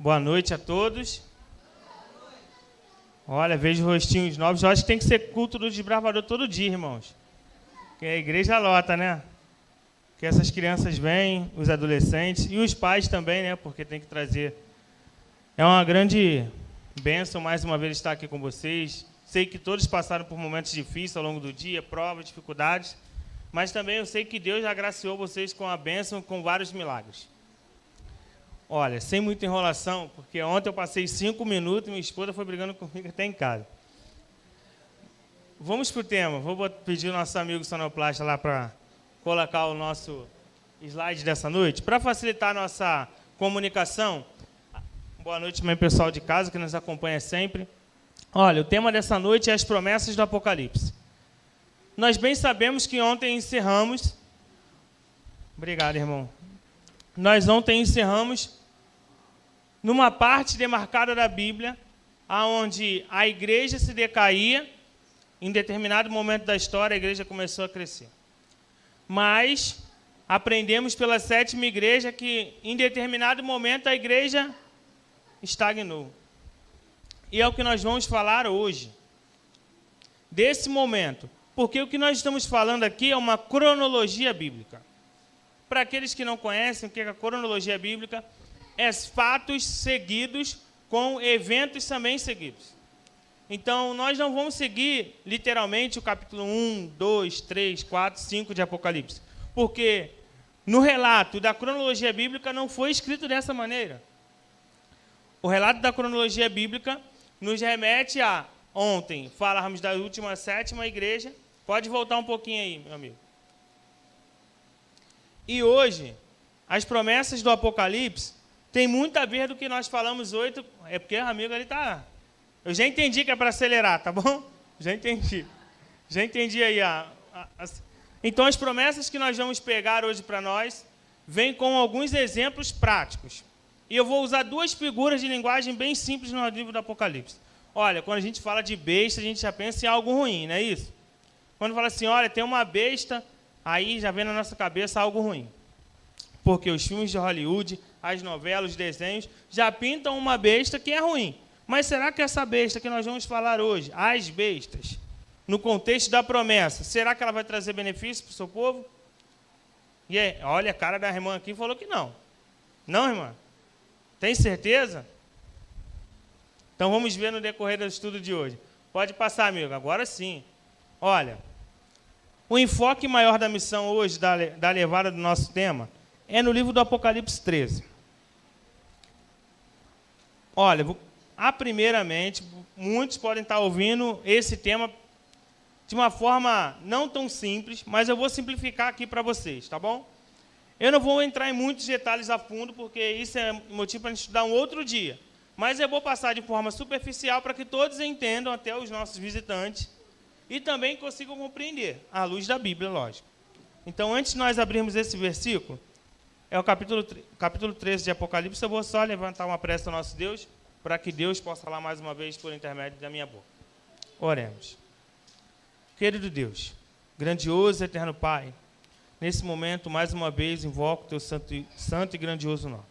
Boa noite a todos. Olha, vejo rostinhos novos. Eu acho que tem que ser culto do desbravador todo dia, irmãos. Porque a igreja lota, né? Que essas crianças vêm, os adolescentes e os pais também, né? Porque tem que trazer. É uma grande bênção mais uma vez estar aqui com vocês. Sei que todos passaram por momentos difíceis ao longo do dia, provas, dificuldades. Mas também eu sei que Deus agraciou vocês com a bênção, com vários milagres. Olha, sem muita enrolação, porque ontem eu passei 5 minutos e minha esposa foi brigando comigo até em casa. Vamos para o tema. Vou pedir ao nosso amigo sonoplasta lá para colocar o nosso slide dessa noite. Para facilitar a nossa comunicação, boa noite também pessoal de casa que nos acompanha sempre. Olha, o tema dessa noite é as promessas do Apocalipse. Nós bem sabemos que ontem encerramos... Obrigado, irmão. Nós ontem encerramos numa parte demarcada da Bíblia, onde a igreja se decaía, em determinado momento da história a igreja começou a crescer. Mas aprendemos pela sétima igreja que em determinado momento a igreja estagnou. E é o que nós vamos falar hoje, desse momento, porque o que nós estamos falando aqui é uma cronologia bíblica. Para aqueles que não conhecem o que é a cronologia bíblica, é fatos seguidos com eventos também seguidos. Então, nós não vamos seguir, literalmente, o capítulo 1, 2, 3, 4, 5 de Apocalipse, porque no relato da cronologia bíblica não foi escrito dessa maneira. O relato da cronologia bíblica nos remete a ontem, falávamos da última sétima igreja. Pode voltar um pouquinho aí, meu amigo. E hoje, as promessas do Apocalipse têm muito a ver do que nós falamos hoje. É porque o amigo ali está... Eu já entendi que é para acelerar, tá bom? Já entendi. Já entendi aí. Então, as promessas que nós vamos pegar hoje para nós vêm com alguns exemplos práticos. E eu vou usar 2 figuras de linguagem bem simples no livro do Apocalipse. Olha, quando a gente fala de besta, a gente já pensa em algo ruim, não é isso? Quando fala assim, olha, tem uma besta... Aí já vem na nossa cabeça algo ruim. Porque os filmes de Hollywood, as novelas, os desenhos, já pintam uma besta que é ruim. Mas será que essa besta que nós vamos falar hoje, as bestas, no contexto da promessa, será que ela vai trazer benefício para o seu povo? E aí, olha, a cara da irmã aqui falou que não. Não, irmã? Tem certeza? Então vamos ver no decorrer do estudo de hoje. Pode passar, amigo. Agora sim. Olha... O enfoque maior da missão hoje, da levada do nosso tema, é no livro do Apocalipse 13. Olha, primeiramente, muitos podem estar ouvindo esse tema de uma forma não tão simples, mas eu vou simplificar aqui para vocês, tá bom? Eu não vou entrar em muitos detalhes a fundo, porque isso é motivo para a gente estudar um outro dia. Mas eu vou passar de forma superficial para que todos entendam, até os nossos visitantes, e também consigam compreender, à luz da Bíblia, lógico. Então, antes de nós abrirmos esse versículo, é o capítulo 13 de Apocalipse, eu vou só levantar uma prece ao nosso Deus, para que Deus possa falar mais uma vez por intermédio da minha boca. Oremos. Querido Deus, grandioso e eterno Pai, nesse momento, mais uma vez, invoco o teu santo e grandioso nome.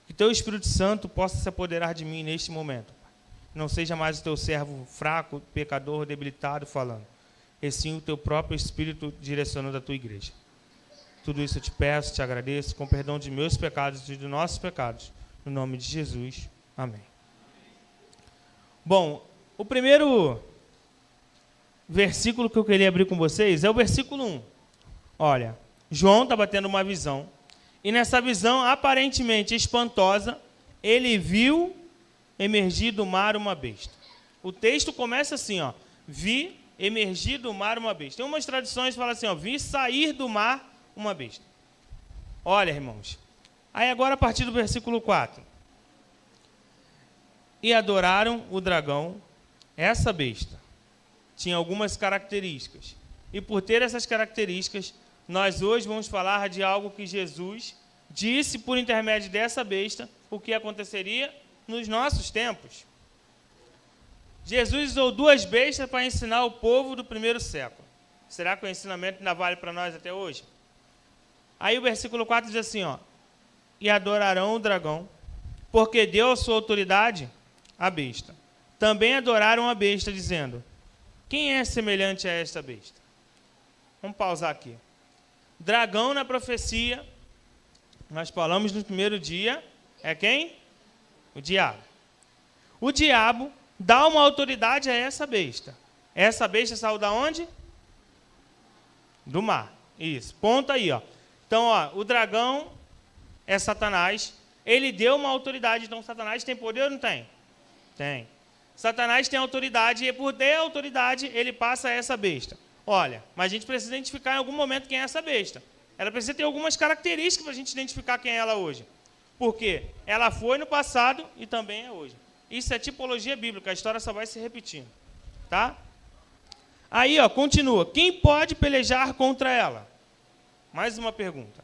Que teu Espírito Santo possa se apoderar de mim neste momento. Não seja mais o teu servo fraco, pecador, debilitado falando, e sim o teu próprio Espírito direcionando a tua igreja. Tudo isso eu te peço, te agradeço, com perdão de meus pecados e de nossos pecados, no nome de Jesus. Amém. Bom, o primeiro versículo que eu queria abrir com vocês é o versículo 1. Olha, João estava tendo uma visão, e nessa visão aparentemente espantosa, ele viu emergir do mar uma besta. O texto começa assim, ó, vi emergir do mar uma besta. Tem umas tradições que falam assim, ó, vi sair do mar uma besta. Olha, irmãos, aí agora a partir do versículo 4. E adoraram o dragão, essa besta. Tinha algumas características. E por ter essas características, nós hoje vamos falar de algo que Jesus disse por intermédio dessa besta, o que aconteceria nos nossos tempos. Jesus usou 2 bestas para ensinar o povo do primeiro século. Será que o ensinamento ainda vale para nós até hoje? Aí o versículo 4 diz assim, ó, e adorarão o dragão, porque deu a sua autoridade à besta. Também adoraram a besta, dizendo: quem é semelhante a esta besta? Vamos pausar aqui. Dragão na profecia, nós falamos no primeiro dia, é quem? O diabo. O diabo dá uma autoridade a essa besta. Essa besta saiu da onde? Do mar. Isso, ponto aí, ó. Então, ó, o dragão é Satanás. Ele deu uma autoridade. Então, Satanás tem poder ou não tem? Tem. Satanás tem autoridade e por ter autoridade, ele passa a essa besta. Olha, mas a gente precisa identificar em algum momento quem é essa besta. Ela precisa ter algumas características para a gente identificar quem é ela hoje. Porque ela foi no passado e também é hoje. Isso é tipologia bíblica, a história só vai se repetindo. Tá? Aí, ó, continua. Quem pode pelejar contra ela? Mais uma pergunta.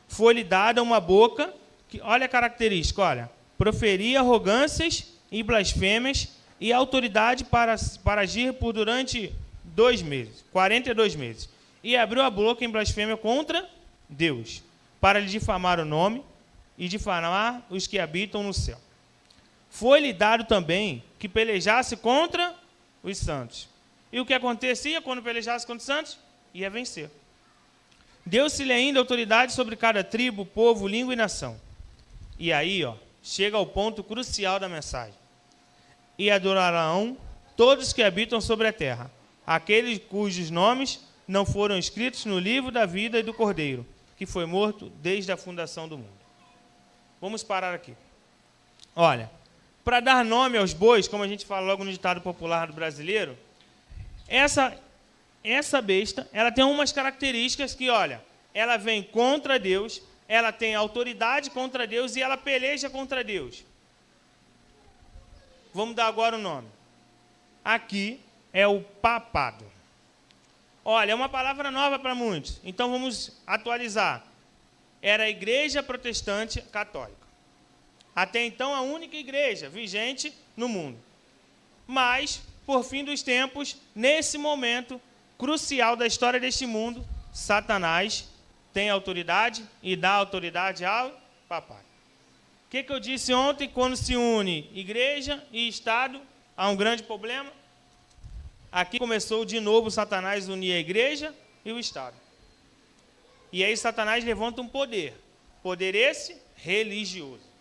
Foi-lhe dada uma boca, que, olha a característica, olha. Proferia arrogâncias e blasfêmias e autoridade para agir por durante 2 meses, 42 meses. E abriu a boca em blasfêmia contra Deus, para lhe difamar o nome e difamar os que habitam no céu. Foi-lhe dado também que pelejasse contra os santos. E o que acontecia quando pelejasse contra os santos? Ia vencer. Deu-se-lhe ainda autoridade sobre cada tribo, povo, língua e nação. E aí, ó, chega ao ponto crucial da mensagem. E adorarão todos que habitam sobre a terra, aqueles cujos nomes não foram escritos no livro da vida e do Cordeiro, que foi morto desde a fundação do mundo. Vamos parar aqui. Olha, para dar nome aos bois, como a gente fala logo no ditado popular do brasileiro, essa besta, ela tem umas características que, olha, ela vem contra Deus, ela tem autoridade contra Deus e ela peleja contra Deus. Vamos dar agora o nome. Aqui é o papado. Olha, é uma palavra nova para muitos, então vamos atualizar. Era a Igreja Protestante Católica. Até então, a única igreja vigente no mundo. Mas, por fim dos tempos, nesse momento crucial da história deste mundo, Satanás tem autoridade e dá autoridade ao papai. O que eu disse ontem? Quando se une igreja e Estado, há um grande problema. Aqui começou de novo Satanás unir a igreja e o Estado. E aí Satanás levanta um poder. Poder esse religioso.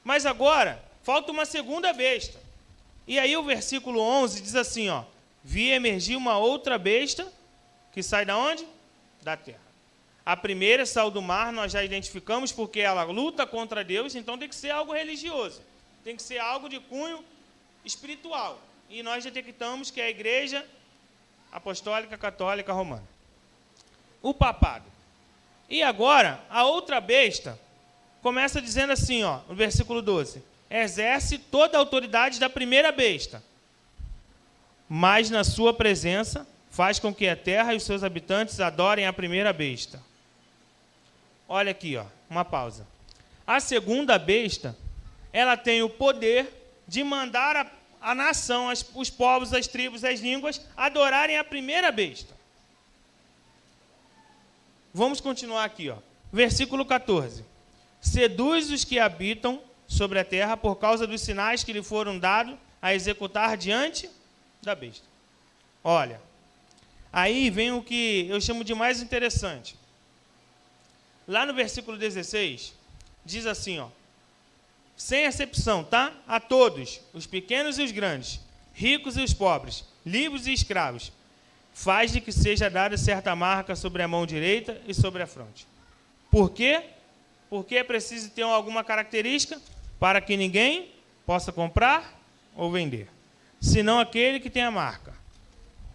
Mas agora, falta uma segunda besta. E aí o versículo 11 diz assim, ó. Vi emergir uma outra besta que sai da onde? Da terra. A primeira saiu do mar, nós já identificamos porque ela luta contra Deus, então tem que ser algo religioso. Tem que ser algo de cunho espiritual. E nós detectamos que é a Igreja Apostólica Católica Romana. O papado. E agora, a outra besta começa dizendo assim, ó, no versículo 12. Exerce toda a autoridade da primeira besta, mas na sua presença faz com que a terra e os seus habitantes adorem a primeira besta. Olha aqui, ó, uma pausa. A segunda besta, ela tem o poder de mandar a nação, os povos, as tribos, as línguas, adorarem a primeira besta. Vamos continuar aqui, ó. Versículo 14. Seduz os que habitam sobre a terra por causa dos sinais que lhe foram dados a executar diante da besta. Olha, aí vem o que eu chamo de mais interessante. Lá no versículo 16, diz assim, ó. Sem exceção, tá? A todos, os pequenos e os grandes, ricos e os pobres, livres e escravos, faz de que seja dada certa marca sobre a mão direita e sobre a fronte. Por quê? Porque é preciso ter alguma característica para que ninguém possa comprar ou vender. Senão aquele que tem a marca.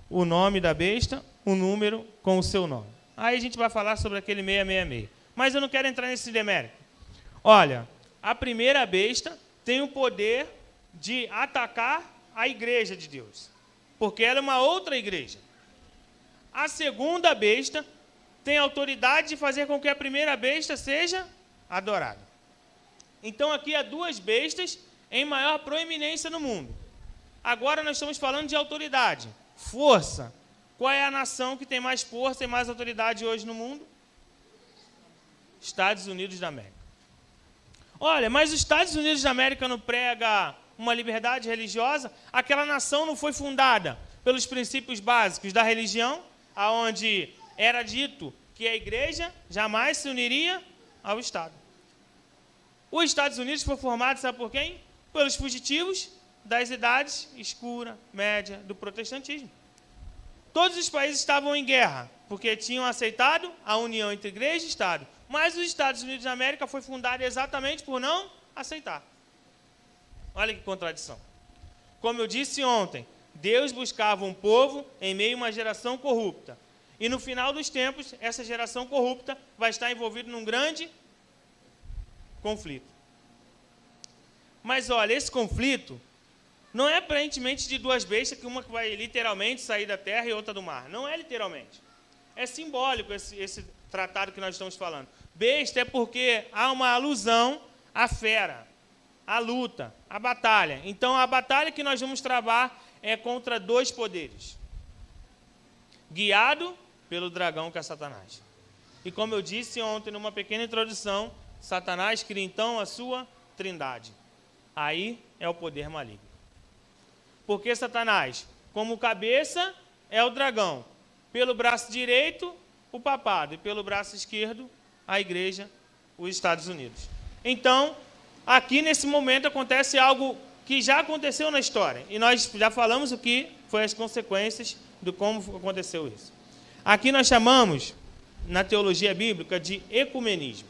O nome da besta, o número com o seu nome. Aí a gente vai falar sobre aquele 666. Mas eu não quero entrar nesse demérito. Olha, a primeira besta tem o poder de atacar a igreja de Deus. Porque ela é uma outra igreja. A segunda besta tem autoridade de fazer com que a primeira besta seja adorada. Então aqui há duas bestas em maior proeminência no mundo. Agora nós estamos falando de autoridade, força. Qual é a nação que tem mais força e mais autoridade hoje no mundo? Estados Unidos da América. olha, mas os Estados Unidos da América não prega uma liberdade religiosa? Aquela nação não foi fundada pelos princípios básicos da religião, aonde era dito que a igreja jamais se uniria ao Estado. Os Estados Unidos foi formado, sabe por quem? Pelos fugitivos das idades escura, média, do protestantismo. Todos os países estavam em guerra, porque tinham aceitado a união entre igreja e Estado. Mas os Estados Unidos da América foi fundado exatamente por não aceitar. Olha que contradição. Como eu disse ontem, Deus buscava um povo em meio a uma geração corrupta. E no final dos tempos, essa geração corrupta vai estar envolvida num grande conflito. Mas olha, esse conflito não é aparentemente de duas bestas, que uma que vai literalmente sair da terra e outra do mar. Não é literalmente. É simbólico esse tratado que nós estamos falando. Besta é porque há uma alusão à fera, à luta, à batalha. Então, a batalha que nós vamos travar é contra dois poderes. Guiado pelo dragão, que é Satanás. E como eu disse ontem, numa pequena introdução, Satanás cria então a sua trindade. Aí é o poder maligno. Porque Satanás, como cabeça, é o dragão. Pelo braço direito, o papado. E pelo braço esquerdo, a igreja, os Estados Unidos. Então, aqui nesse momento acontece algo que já aconteceu na história. E nós já falamos o que foi as consequências de como aconteceu isso. Aqui nós chamamos, na teologia bíblica, de ecumenismo.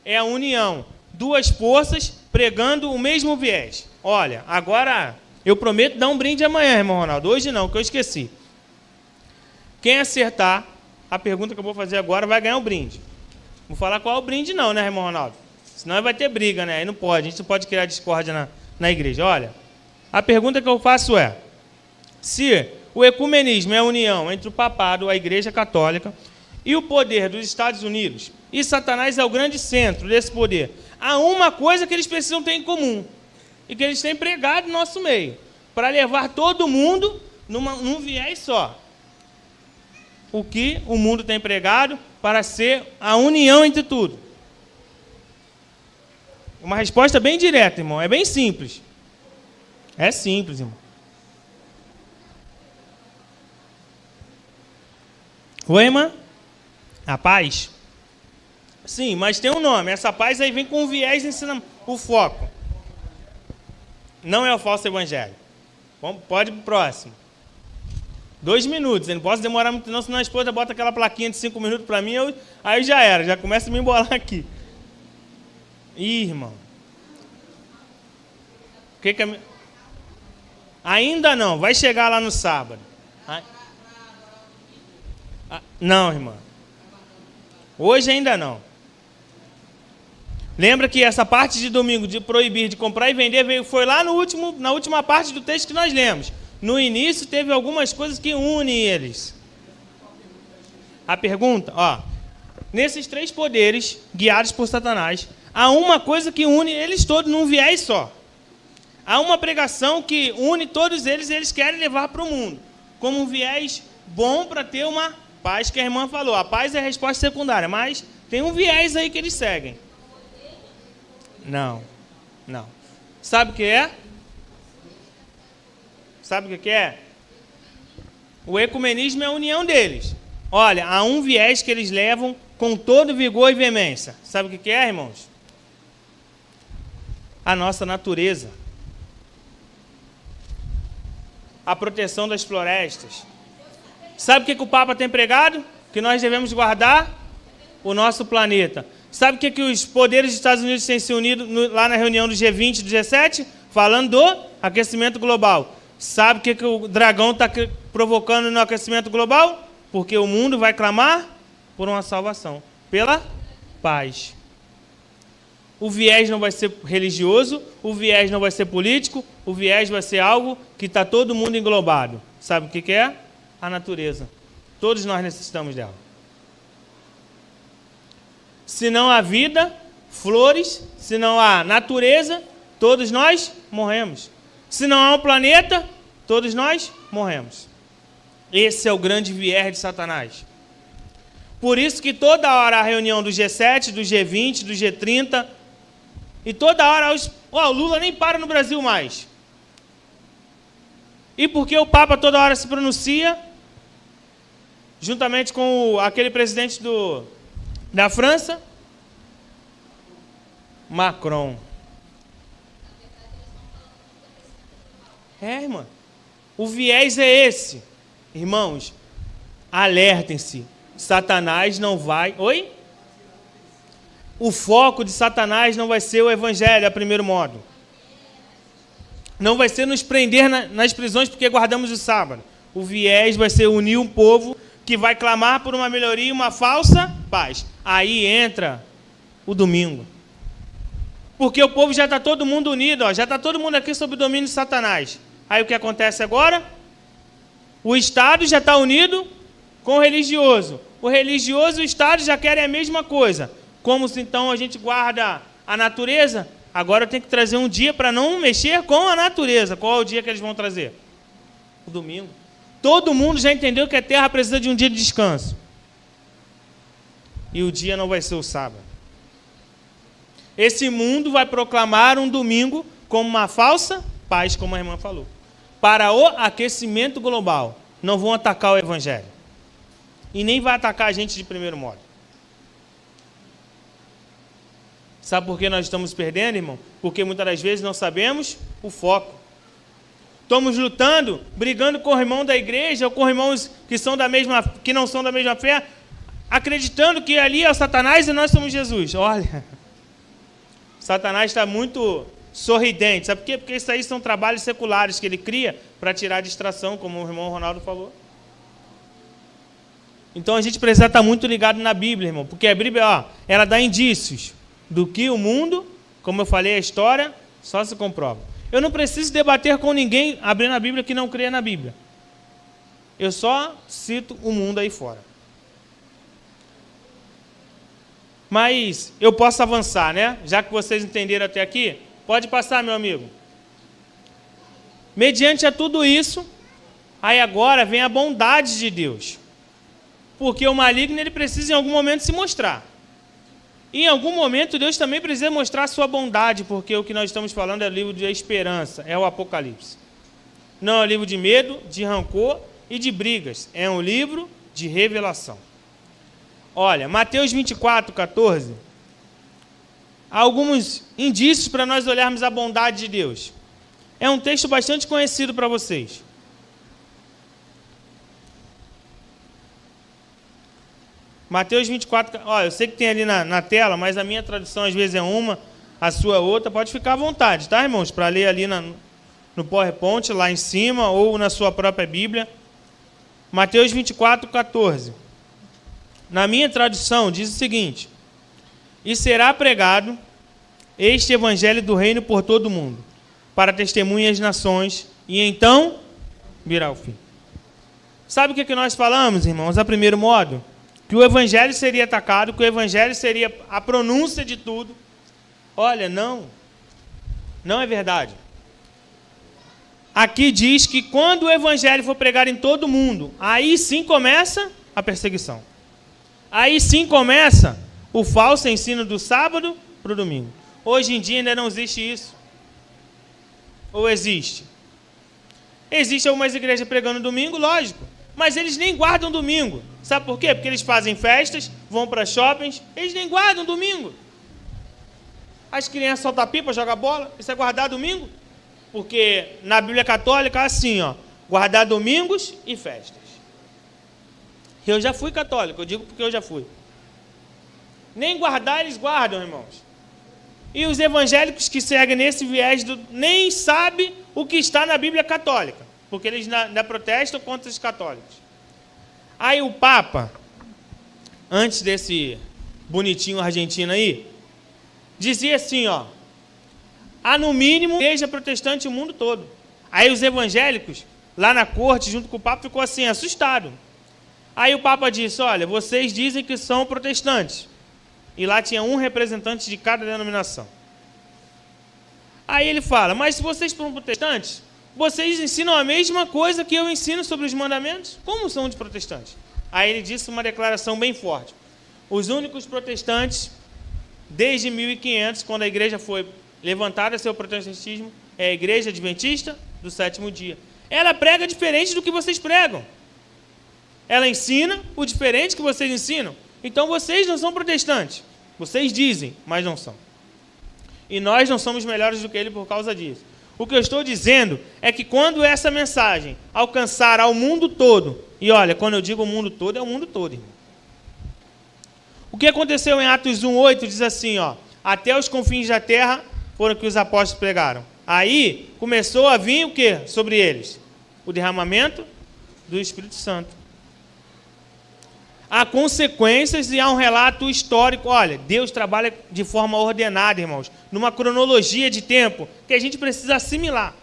É a união, duas forças pregando o mesmo viés. Olha, agora eu prometo dar um brinde amanhã, irmão Ronaldo. Hoje não, que eu esqueci. Quem acertar a pergunta que eu vou fazer agora vai ganhar o brinde. Vou falar qual é o brinde não, né, irmão Ronaldo? Senão vai ter briga, né? Aí não pode, a gente não pode criar discórdia na igreja. Olha, a pergunta que eu faço é: se o ecumenismo é a união entre o papado, a igreja católica, e o poder dos Estados Unidos, e Satanás é o grande centro desse poder, há uma coisa que eles precisam ter em comum, e que eles têm pregado no nosso meio, para levar todo mundo num viés só. O que o mundo tem pregado para ser a união entre tudo? Uma resposta bem direta, irmão. É bem simples. É simples, irmão. Oi, irmã? A paz? Sim, mas tem um nome. Essa paz aí vem com o viés ensinando o foco. Não é o falso evangelho. Pode ir para o próximo. 2 minutos. Eu não posso demorar muito não, senão a esposa bota aquela plaquinha de 5 minutos para mim, aí já era. Já começa a me embolar aqui. Ih, irmão. Ainda não. Vai chegar lá no sábado. Não, irmã. Hoje ainda não. Lembra que essa parte de domingo de proibir de comprar e vender foi lá na última parte do texto que nós lemos. No início teve algumas coisas que unem eles. A pergunta, nesses 3 poderes guiados por Satanás, há uma coisa que une eles todos num viés só. Há uma pregação que une todos eles e eles querem levar para o mundo, como um viés bom para ter uma paz, que a irmã falou. A paz é a resposta secundária, mas tem um viés aí que eles seguem. Não. Sabe o que é? Sabe o que é? O ecumenismo é a união deles. Olha, há um viés que eles levam com todo vigor e veemência. Sabe o que é, irmãos? A nossa natureza. A proteção das florestas. Sabe o que o Papa tem pregado? Que nós devemos guardar o nosso planeta. Sabe o que os poderes dos Estados Unidos têm se unido lá na reunião do G20 e do G7? Falando do aquecimento global. Sabe o que o dragão está provocando no aquecimento global? Porque o mundo vai clamar por uma salvação, pela paz. O viés não vai ser religioso, o viés não vai ser político, o viés vai ser algo que está todo mundo englobado. Sabe o que é? A natureza. Todos nós necessitamos dela. Se não há vida, flores, se não há natureza, todos nós morremos. Se não há um planeta, todos nós morremos. Esse é o grande viés de Satanás. Por isso que toda hora a reunião do G7, do G20, do G30, E toda hora, o Lula nem para no Brasil mais. E porque o Papa toda hora se pronuncia, juntamente com aquele presidente da França, Macron. Irmão, o viés é esse. Irmãos, alertem-se. Satanás não vai... Oi? O foco de Satanás não vai ser o evangelho, a primeiro modo. Não vai ser nos prender nas prisões porque guardamos o sábado. O viés vai ser unir um povo que vai clamar por uma melhoria e uma falsa paz. Aí entra o domingo. Porque o povo já está todo mundo unido, ó, já está todo mundo aqui sob o domínio de Satanás. Aí o que acontece agora? O Estado já está unido com o religioso. O religioso e o Estado já querem a mesma coisa. Como se então a gente guarda a natureza? Agora eu tenho que trazer um dia para não mexer com a natureza. Qual é o dia que eles vão trazer? O domingo. Todo mundo já entendeu que a terra precisa de um dia de descanso. E o dia não vai ser o sábado. Esse mundo vai proclamar um domingo como uma falsa paz, como a irmã falou. Para o aquecimento global. Não vão atacar o evangelho. E nem vai atacar a gente de primeiro modo. Sabe por que nós estamos perdendo, irmão? Porque muitas das vezes não sabemos o foco. Estamos lutando, brigando com o irmão da igreja, ou com irmãos que não são da mesma fé, acreditando que ali é o Satanás e nós somos Jesus. Olha, Satanás está muito sorridente. Sabe por quê? Porque isso aí são trabalhos seculares que ele cria para tirar a distração, como o irmão Ronaldo falou. Então a gente precisa estar muito ligado na Bíblia, irmão, porque a Bíblia, ela dá indícios do que o mundo, como eu falei, a história, só se comprova. Eu não preciso debater com ninguém abrindo a Bíblia que não crê na Bíblia. Eu só cito o mundo aí fora. Mas eu posso avançar, né? Já que vocês entenderam até aqui, pode passar, meu amigo. Mediante a tudo isso, aí agora vem a bondade de Deus. Porque o maligno ele precisa em algum momento se mostrar. E em algum momento Deus também precisa mostrar a sua bondade, porque o que nós estamos falando é o livro de esperança, é o Apocalipse. Não é um livro de medo, de rancor e de brigas, é um livro de revelação. Olha, Mateus 24, 14, há alguns indícios para nós olharmos a bondade de Deus. É um texto bastante conhecido para vocês. Mateus 24, olha, eu sei que tem ali na tela, mas a minha tradução às vezes é uma, a sua é outra, pode ficar à vontade, tá, irmãos? Para ler ali no PowerPoint, lá em cima, ou na sua própria Bíblia. Mateus 24, 14. Na minha tradução diz o seguinte: e será pregado este evangelho do reino por todo o mundo, para testemunhas às nações, e então virá o fim. Sabe o que nós falamos, irmãos, a primeiro modo? Que o evangelho seria atacado, que o evangelho seria a pronúncia de tudo. Olha, não é verdade. Aqui diz que quando o evangelho for pregado em todo mundo, aí sim começa a perseguição. Aí sim começa o falso ensino do sábado para o domingo. Hoje em dia ainda não existe isso. Ou existe? Existe algumas igrejas pregando domingo, lógico. Mas eles nem guardam domingo. Sabe por quê? Porque eles fazem festas, vão para shoppings, eles nem guardam domingo. As crianças soltam pipa, jogam bola, isso é guardar domingo? Porque na Bíblia Católica é assim, guardar domingos e festas. Eu já fui católico, eu digo porque eu já fui. Nem guardar eles guardam, irmãos. E os evangélicos que seguem nesse viés nem sabem o que está na Bíblia Católica, porque eles ainda protestam contra os católicos. Aí o Papa, antes desse bonitinho argentino aí, dizia assim, há no mínimo igreja protestante o mundo todo. Aí os evangélicos, lá na corte, junto com o Papa, ficou assim, assustado. Aí o Papa disse, olha, vocês dizem que são protestantes. E lá tinha um representante de cada denominação. Aí ele fala, mas se vocês são protestantes, vocês ensinam a mesma coisa que eu ensino sobre os mandamentos? Como são de protestantes? Aí ele disse uma declaração bem forte. Os únicos protestantes desde 1500, quando a igreja foi levantada a seu protestantismo, é a igreja adventista do sétimo dia. Ela prega diferente do que vocês pregam. Ela ensina o diferente que vocês ensinam. Então vocês não são protestantes. Vocês dizem, mas não são. E nós não somos melhores do que ele por causa disso. O que eu estou dizendo é que quando essa mensagem alcançar ao mundo todo, e olha, quando eu digo o mundo todo, é o mundo todo, irmão. O que aconteceu em Atos 1:8 diz assim, ó, até os confins da terra foram que os apóstolos pregaram. Aí começou a vir o que sobre eles? O derramamento do Espírito Santo. Há consequências e há um relato histórico. Olha, Deus trabalha de forma ordenada, irmãos, numa cronologia de tempo que a gente precisa assimilar.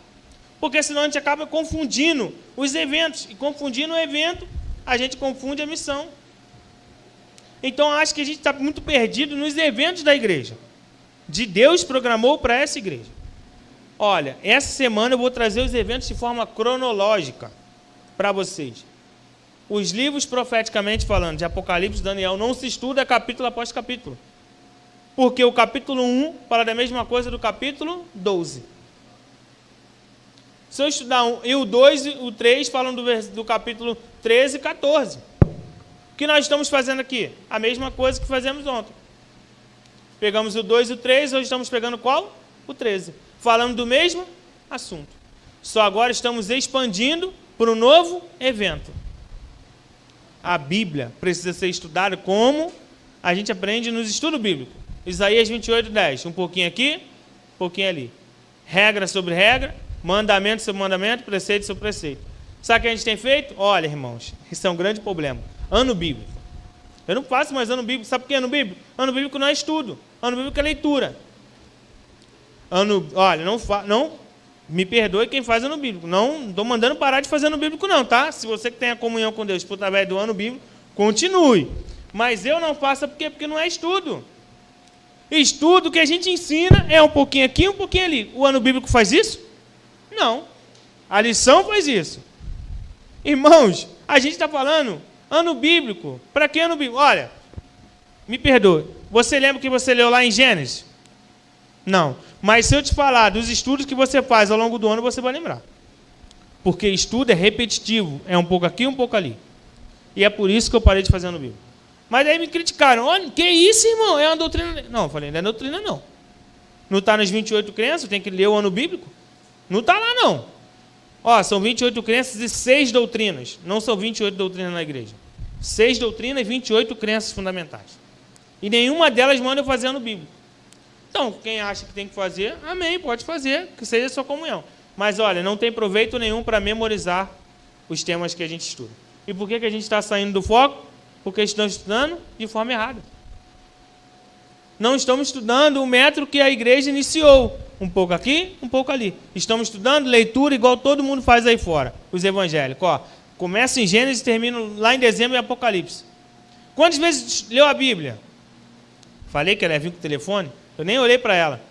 Porque senão a gente acaba confundindo os eventos. E confundindo o evento, a gente confunde a missão. Então, acho que a gente está muito perdido nos eventos da igreja. De Deus programou para essa igreja. Olha, essa semana eu vou trazer os eventos de forma cronológica para vocês. Os livros profeticamente falando, de Apocalipse e Daniel, não se estuda capítulo após capítulo. Porque o capítulo 1 fala da mesma coisa do capítulo 12. Se eu estudar e o 2 e o 3 falam do capítulo 13 e 14. O que nós estamos fazendo aqui? A mesma coisa que fazemos ontem. Pegamos o 2 e o 3, hoje estamos pegando qual? O 13. Falando do mesmo assunto. Só agora estamos expandindo para um novo evento. A Bíblia precisa ser estudada como a gente aprende nos estudos bíblicos. Isaías 28:10. Um pouquinho aqui, um pouquinho ali. Regra sobre regra, mandamento sobre mandamento, preceito sobre preceito. Sabe o que a gente tem feito? Olha, irmãos, isso é um grande problema. Ano bíblico. Eu não faço mais ano bíblico. Sabe por que ano bíblico? Ano bíblico não é estudo. Ano bíblico é leitura. Olha, não me perdoe quem faz ano bíblico. Não estou mandando parar de fazer ano bíblico não, tá? Se você que tem a comunhão com Deus por através do ano bíblico, continue. Mas eu não faço porque não é estudo. Estudo que a gente ensina é um pouquinho aqui, um pouquinho ali. O ano bíblico faz isso? Não. A lição faz isso. Irmãos, a gente está falando ano bíblico. Para que ano bíblico? Olha, me perdoe. Você lembra o que você leu lá em Gênesis? Não. Mas se eu te falar dos estudos que você faz ao longo do ano, você vai lembrar. Porque estudo é repetitivo. É um pouco aqui, um pouco ali. E é por isso que eu parei de fazer ano bíblico. Mas aí me criticaram. Olha, que isso, irmão? É uma doutrina... Não, eu falei, não é doutrina, não. Não está nas 28 crenças? Tem que ler o ano bíblico? Não está lá, não. Ó, são 28 crenças e 6 doutrinas. Não são 28 doutrinas na igreja. 6 doutrinas e 28 crenças fundamentais. E nenhuma delas manda eu fazer ano bíblico. Então, quem acha que tem que fazer, amém, pode fazer, que seja a sua comunhão. Mas, olha, não tem proveito nenhum para memorizar os temas que a gente estuda. E por que a gente está saindo do foco? Porque estamos estudando de forma errada. Não estamos estudando o método que a igreja iniciou. Um pouco aqui, um pouco ali. Estamos estudando leitura igual todo mundo faz aí fora, os evangélicos. Ó, começa em Gênesis e termina lá em dezembro em Apocalipse. Quantas vezes leu a Bíblia? Falei que ela ia vir com o telefone? Eu nem olhei para ela.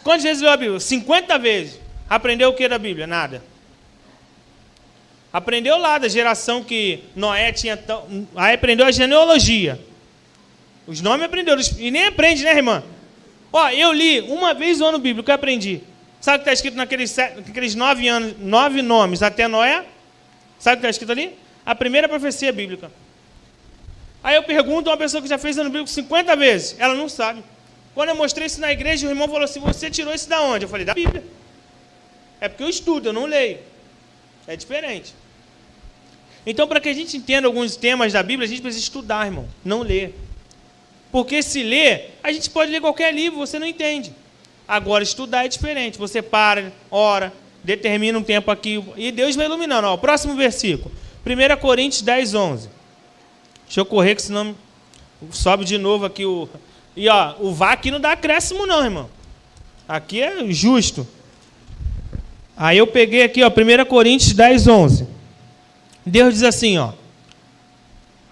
Quantas vezes leu a Bíblia? 50 vezes. Aprendeu o que da Bíblia? Nada. Aprendeu lá da geração que Noé tinha... Aí aprendeu a genealogia. Os nomes aprendeu. E nem aprende, né, irmã? Ó, eu li uma vez o ano bíblico, eu aprendi. Sabe o que está escrito naqueles 9 nomes até Noé? Sabe o que está escrito ali? A primeira profecia bíblica. Aí eu pergunto a uma pessoa que já fez ano bíblico 50 vezes. Ela não sabe. Quando eu mostrei isso na igreja, o irmão falou assim, você tirou isso da onde? Eu falei, da Bíblia. É porque eu estudo, eu não leio. É diferente. Então, para que a gente entenda alguns temas da Bíblia, a gente precisa estudar, irmão, não ler. Porque se ler, a gente pode ler qualquer livro, você não entende. Agora, estudar é diferente. Você para, ora, determina um tempo aqui, e Deus vai iluminando. Ó, o próximo versículo, 1 Coríntios 10:11. Deixa eu correr, que senão sobe de novo aqui o... E ó, o VAR aqui não dá acréscimo não, irmão. Aqui é justo. Aí eu peguei aqui, ó, 1 Coríntios 10:11. Deus diz assim, ó.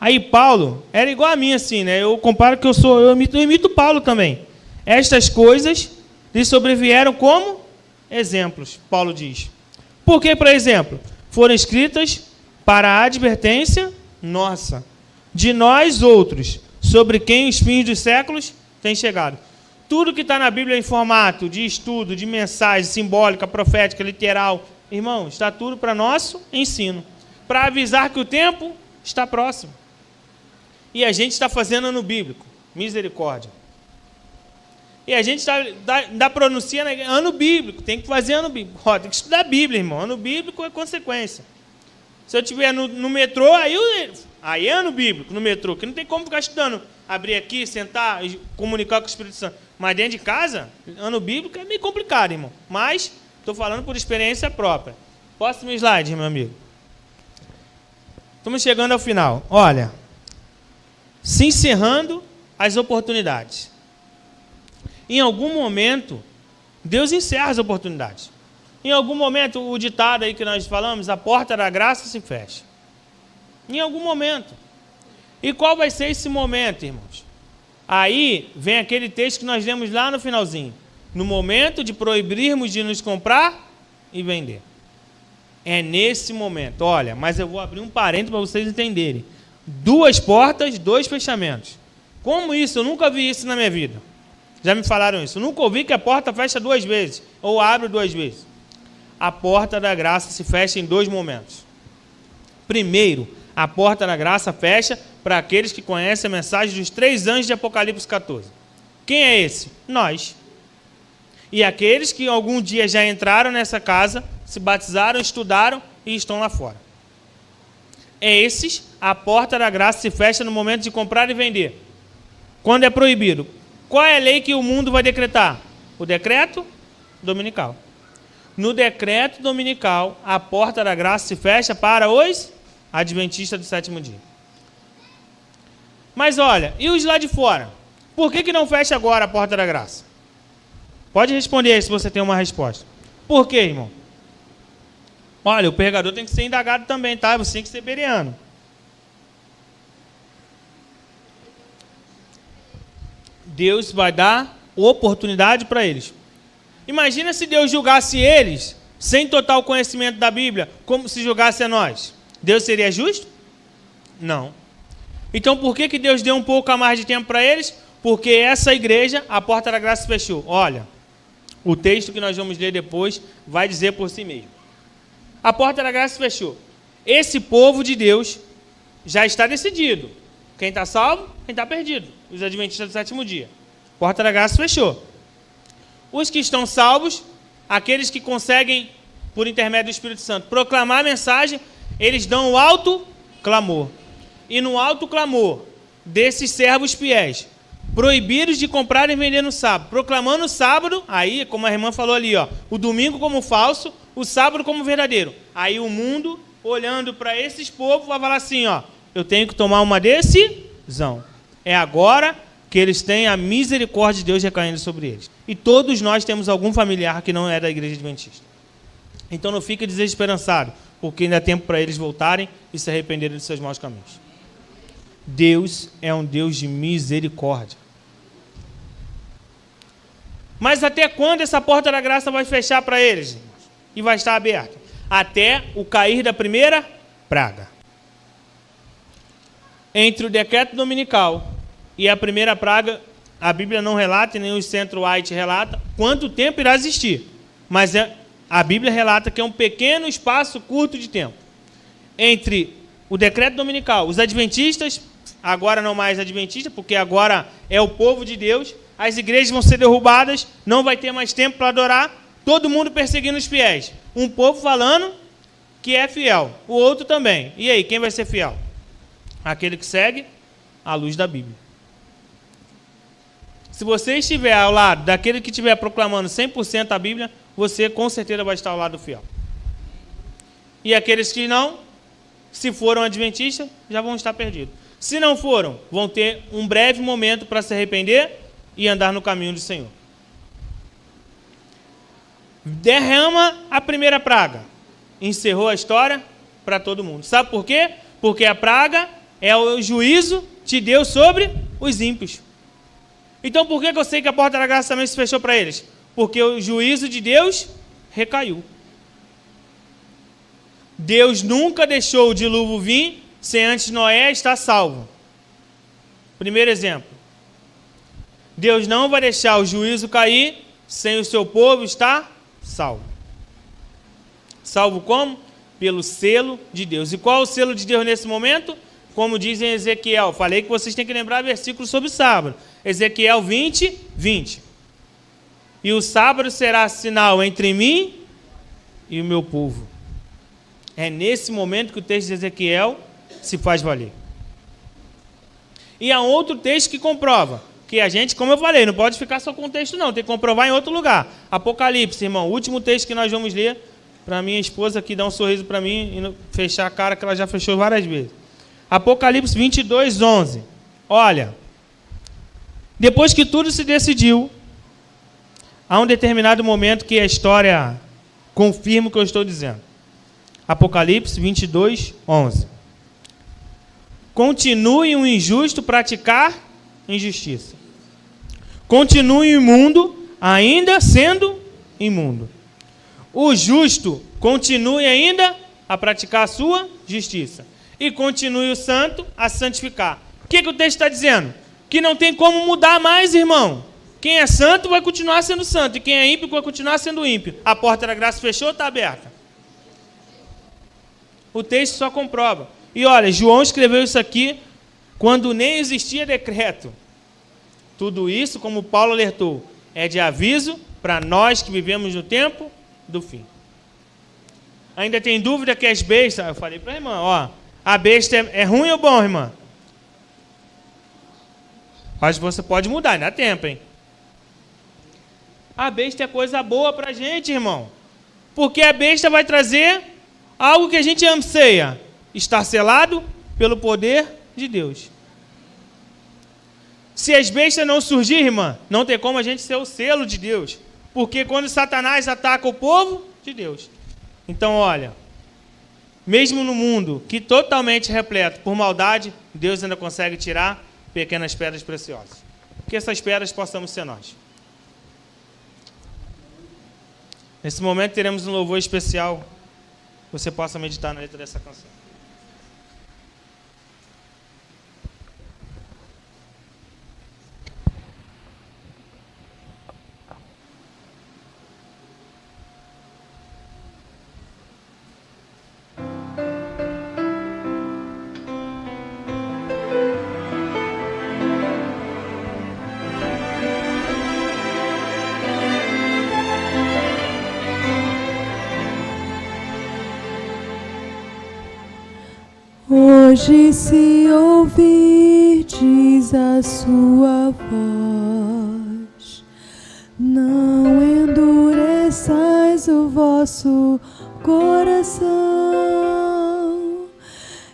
Aí Paulo, era igual a mim assim, né? Eu comparo que eu imito Paulo também. Estas coisas lhe sobrevieram como exemplos, Paulo diz. Por que, por exemplo? Foram escritas para a advertência nossa, de nós outros, sobre quem os fins dos séculos tem chegado. Tudo que está na Bíblia em formato de estudo, de mensagem simbólica, profética, literal, irmão, está tudo para nosso ensino. Para avisar que o tempo está próximo. E a gente está fazendo ano bíblico. Misericórdia. E a gente dá pronuncia ano bíblico. Tem que fazer ano bíblico. Ó, tem que estudar a Bíblia, irmão. Ano bíblico é consequência. Se eu estiver no metrô, aí é ano bíblico, no metrô. Que não tem como ficar estudando. Abrir aqui, sentar, comunicar com o Espírito Santo. Mas dentro de casa, ano bíblico é meio complicado, irmão. Mas estou falando por experiência própria. Próximo slide, meu amigo. Estamos chegando ao final. Olha, se encerrando as oportunidades. Em algum momento, Deus encerra as oportunidades. Em algum momento, o ditado aí que nós falamos, a porta da graça se fecha. Em algum momento. E qual vai ser esse momento, irmãos? Aí vem aquele texto que nós lemos lá no finalzinho. No momento de proibirmos de nos comprar e vender. É nesse momento. Olha, mas eu vou abrir um parênteses para vocês entenderem. 2 portas, 2 fechamentos. Como isso? Eu nunca vi isso na minha vida. Já me falaram isso. Eu nunca ouvi que a porta fecha 2 vezes. Ou abre 2 vezes. A porta da graça se fecha em 2 momentos. Primeiro, a porta da graça fecha para aqueles que conhecem a mensagem dos 3 anjos de Apocalipse 14. Quem é esse? Nós. E aqueles que algum dia já entraram nessa casa, se batizaram, estudaram e estão lá fora. Esses, a porta da graça se fecha no momento de comprar e vender. Quando é proibido. Qual é a lei que o mundo vai decretar? O decreto dominical. No decreto dominical, a porta da graça se fecha para os adventistas do 7º dia. Mas olha, e os lá de fora? Por que não fecha agora a porta da graça? Pode responder aí se você tem uma resposta. Por quê, irmão? Olha, o pregador tem que ser indagado também, tá? Você tem que ser bereano. Deus vai dar oportunidade para eles. Imagina se Deus julgasse eles sem total conhecimento da Bíblia, como se julgasse a nós. Deus seria justo? Não. Então por que Deus deu um pouco a mais de tempo para eles? Porque essa igreja, a porta da graça fechou. Olha, o texto que nós vamos ler depois vai dizer por si mesmo. A porta da graça fechou. Esse povo de Deus já está decidido. Quem está salvo, quem está perdido. Os adventistas do 7º dia. Porta da graça fechou. Os que estão salvos, aqueles que conseguem, por intermédio do Espírito Santo, proclamar a mensagem, eles dão o alto clamor. E no alto clamor desses servos fiéis, proibidos de comprar e vender no sábado, proclamando o sábado, aí, como a irmã falou ali, ó, o domingo como falso, o sábado como verdadeiro. Aí o mundo, olhando para esses povos, vai falar assim, ó, eu tenho que tomar uma decisão. É agora que eles têm a misericórdia de Deus recaindo sobre eles. E todos nós temos algum familiar que não é da igreja adventista. Então não fique desesperançado, porque ainda há tempo para eles voltarem e se arrependerem dos seus maus caminhos. Deus é um Deus de misericórdia. Mas até quando essa porta da graça vai fechar para eles, irmãos? E vai estar aberta? Até o cair da primeira praga. Entre o decreto dominical e a primeira praga, a Bíblia não relata, nem o Centro White relata quanto tempo irá existir. Mas a Bíblia relata que é um pequeno espaço curto de tempo. Entre o decreto dominical, os adventistas, agora não mais adventistas, porque agora é o povo de Deus, as igrejas vão ser derrubadas, não vai ter mais tempo para adorar, todo mundo perseguindo os fiéis. Um povo falando que é fiel, o outro também. E aí, quem vai ser fiel? Aquele que segue a luz da Bíblia. Se você estiver ao lado daquele que estiver proclamando 100% a Bíblia, você com certeza vai estar ao lado do fiel. E aqueles que não, se foram adventistas, já vão estar perdidos. Se não foram, vão ter um breve momento para se arrepender e andar no caminho do Senhor. Derrama a primeira praga. Encerrou a história para todo mundo. Sabe por quê? Porque a praga é o juízo de Deus sobre os ímpios. Então por que eu sei que a porta da graça também se fechou para eles? Porque o juízo de Deus recaiu. Deus nunca deixou o dilúvio vir sem antes Noé estar salvo. Primeiro exemplo. Deus não vai deixar o juízo cair sem o seu povo estar salvo. Salvo como? Pelo selo de Deus. E qual é o selo de Deus nesse momento? Como diz em Ezequiel. Falei que vocês têm que lembrar versículos sobre sábado. Ezequiel 20, 20. E o sábado será sinal entre mim e o meu povo. É nesse momento que o texto de Ezequiel se faz valer. E há outro texto que comprova que a gente, como eu falei, não pode ficar só com o texto não, tem que comprovar em outro lugar. Apocalipse, irmão, o último texto que nós vamos ler, para minha esposa aqui dar um sorriso para mim e não fechar a cara que ela já fechou várias vezes. Apocalipse 22, 11. Olha, depois que tudo se decidiu, há um determinado momento que a história confirma o que eu estou dizendo. Apocalipse 22, 11. Continue o injusto praticar injustiça. Continue o imundo ainda sendo imundo. O justo continue ainda a praticar a sua justiça. E continue o santo a santificar. O que o texto está dizendo? Que não tem como mudar mais, irmão. Quem é santo vai continuar sendo santo. E quem é ímpio vai continuar sendo ímpio. A porta da graça fechou ou está aberta? O texto só comprova. E olha, João escreveu isso aqui quando nem existia decreto. Tudo isso, como Paulo alertou, é de aviso para nós que vivemos no tempo do fim. Ainda tem dúvida que as bestas... Eu falei para a irmã, ó, a besta é ruim ou bom, irmã? Mas você pode mudar, ainda dá tempo, hein? A besta é coisa boa para a gente, irmão. Porque a besta vai trazer algo que a gente anseia. Estar selado pelo poder de Deus. Se as bestas não surgir, irmã, não tem como a gente ser o selo de Deus. Porque quando Satanás ataca o povo de Deus. Então, olha, mesmo no mundo que totalmente repleto por maldade, Deus ainda consegue tirar pequenas pedras preciosas. Que essas pedras possamos ser nós. Nesse momento teremos um louvor especial. Você possa meditar na letra dessa canção. Hoje, se ouvirdes a sua voz, não endureçais o vosso coração.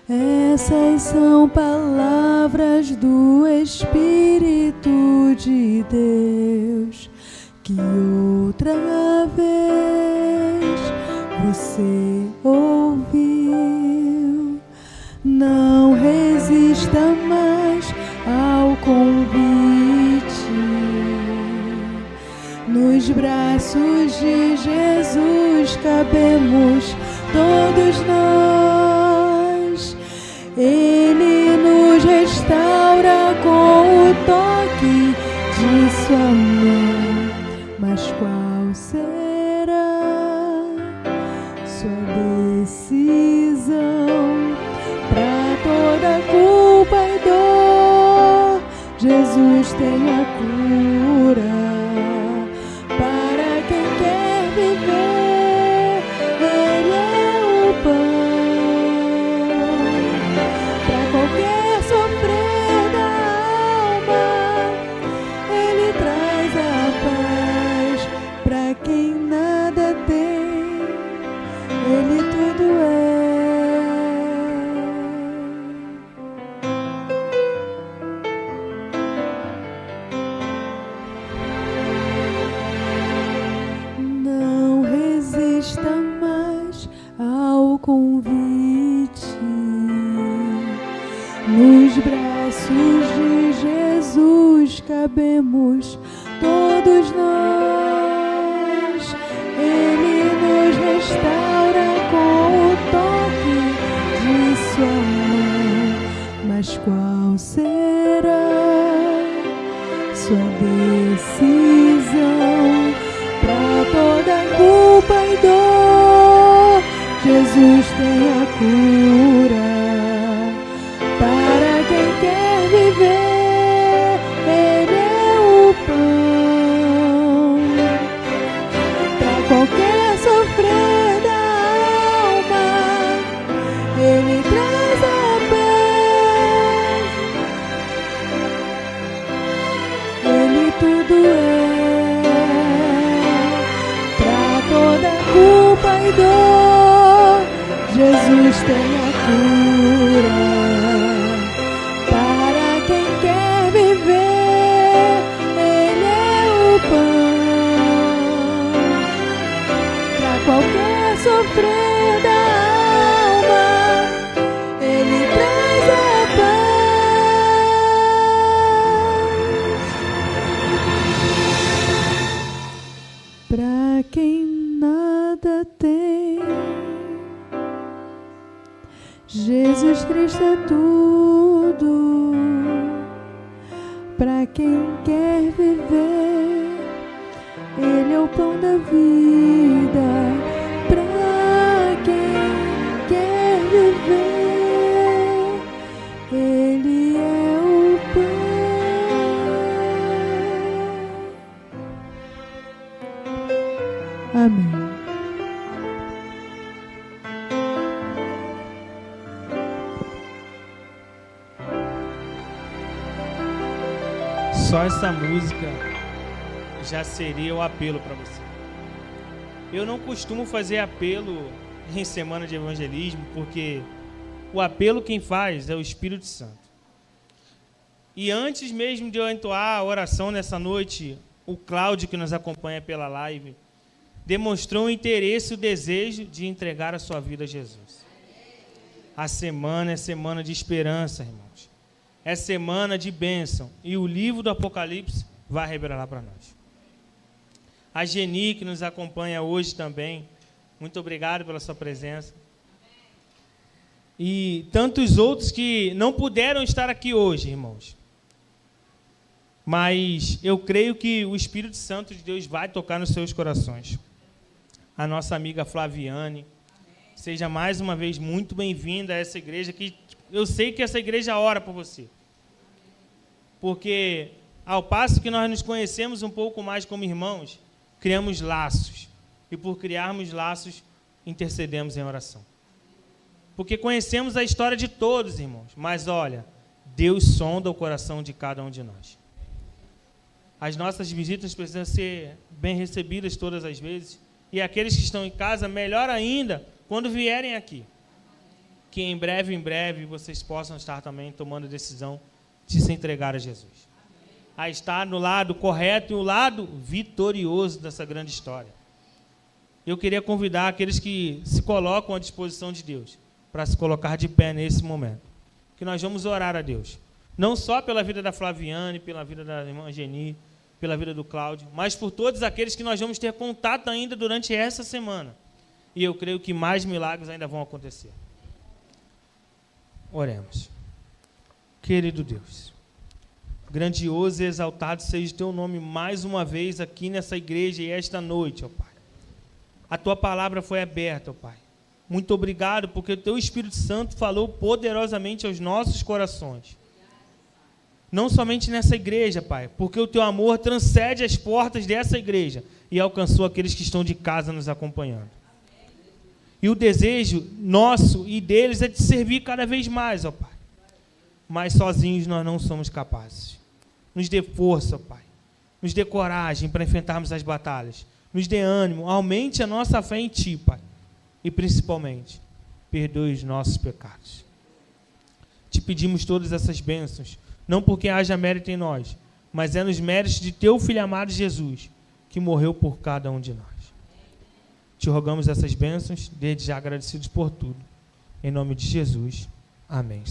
Essas são palavras do Espírito de Deus, que outra vez você ouviu. Não resista mais ao convite. Nos braços de Jesus cabemos todos nós. Ele nos restaura com o toque de sua mão. Mas qual será sua decisão? Para toda culpa e dor, Jesus tem a cura. Para quem quer viver, Ele é o pão. Para qualquer sofrer da alma, Ele traz a paz. Para quem nada tem, Ele tudo é. Convite. Nos braços de Jesus cabemos todos nós. Ele nos restaura com o toque de sua mão. Mas qual será sua decisão. Para toda culpa e dor, Jesus tem a cura. Para quem quer viver, Ele é o pão. Para qualquer sofrer da alma, Ele traz a paz. Ele tudo é. Para toda culpa e dor, Jesus tem a cura. Para quem quer viver, Ele é o pão. Para qualquer sofrer da alma, Ele traz a paz. Para quem nada tem, Jesus Cristo é tudo. Para quem quer viver, Ele é o pão da vida. Para quem quer viver, Ele é o pão. Amém. Só essa música já seria o apelo para você. Eu não costumo fazer apelo em semana de evangelismo, porque o apelo quem faz é o Espírito Santo. E antes mesmo de eu entoar a oração nessa noite, o Cláudio, que nos acompanha pela live, demonstrou o interesse e o desejo de entregar a sua vida a Jesus. A semana é semana de esperança, irmãos. É semana de bênção. E o livro do Apocalipse vai revelar para nós. A Geni, que nos acompanha hoje também, muito obrigado pela sua presença. E tantos outros que não puderam estar aqui hoje, irmãos. Mas eu creio que o Espírito Santo de Deus vai tocar nos seus corações. A nossa amiga Flaviane, seja mais uma vez muito bem-vinda a essa igreja, que eu sei que essa igreja ora por você. Porque, ao passo que nós nos conhecemos um pouco mais como irmãos, criamos laços. E por criarmos laços, intercedemos em oração. Porque conhecemos a história de todos, irmãos. Mas, olha, Deus sonda o coração de cada um de nós. As nossas visitas precisam ser bem recebidas todas as vezes. E aqueles que estão em casa, melhor ainda, quando vierem aqui. Que em breve, vocês possam estar também tomando a decisão de se entregar a Jesus. A estar no lado correto e o lado vitorioso dessa grande história. Eu queria convidar aqueles que se colocam à disposição de Deus para se colocar de pé nesse momento. Que nós vamos orar a Deus. Não só pela vida da Flaviane, pela vida da irmã Geni, pela vida do Cláudio, mas por todos aqueles que nós vamos ter contato ainda durante essa semana. E eu creio que mais milagres ainda vão acontecer. Oremos. Querido Deus, grandioso e exaltado seja o teu nome mais uma vez aqui nessa igreja e esta noite, ó Pai. A tua palavra foi aberta, ó Pai. Muito obrigado porque o teu Espírito Santo falou poderosamente aos nossos corações. Não somente nessa igreja, Pai, porque o teu amor transcende as portas dessa igreja e alcançou aqueles que estão de casa nos acompanhando. E o desejo nosso e deles é de servir cada vez mais, ó Pai. Mas sozinhos nós não somos capazes. Nos dê força, ó Pai. Nos dê coragem para enfrentarmos as batalhas. Nos dê ânimo, aumente a nossa fé em Ti, Pai. E principalmente, perdoe os nossos pecados. Te pedimos todas essas bênçãos, não porque haja mérito em nós, mas é nos méritos de Teu Filho amado Jesus, que morreu por cada um de nós. Te rogamos essas bênçãos, desde já agradecidos por tudo. Em nome de Jesus. Amém.